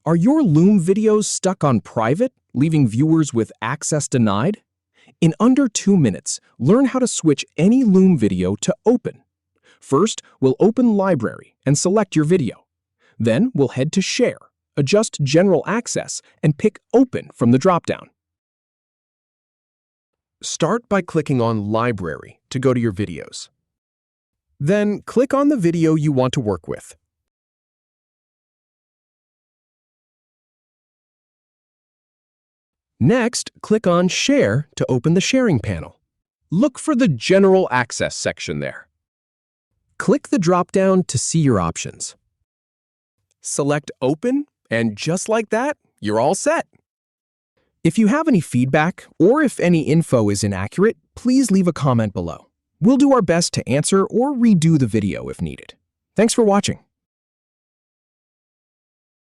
Are your Loom videos stuck on private, leaving viewers with access denied? In under 2 minutes, learn how to switch any Loom video to Open. First, we'll open Library and select your video. Then we'll head to Share, adjust General Access, and pick Open from the dropdown. Start by clicking on Library to go to your videos. Then click on the video you want to work with. Next, click on Share to open the sharing panel. Look for the General Access section there. Click the drop-down to see your options. Select Open, and just like that, you're all set. If you have any feedback or if any info is inaccurate, please leave a comment below. We'll do our best to answer or redo the video if needed. Thanks for watching.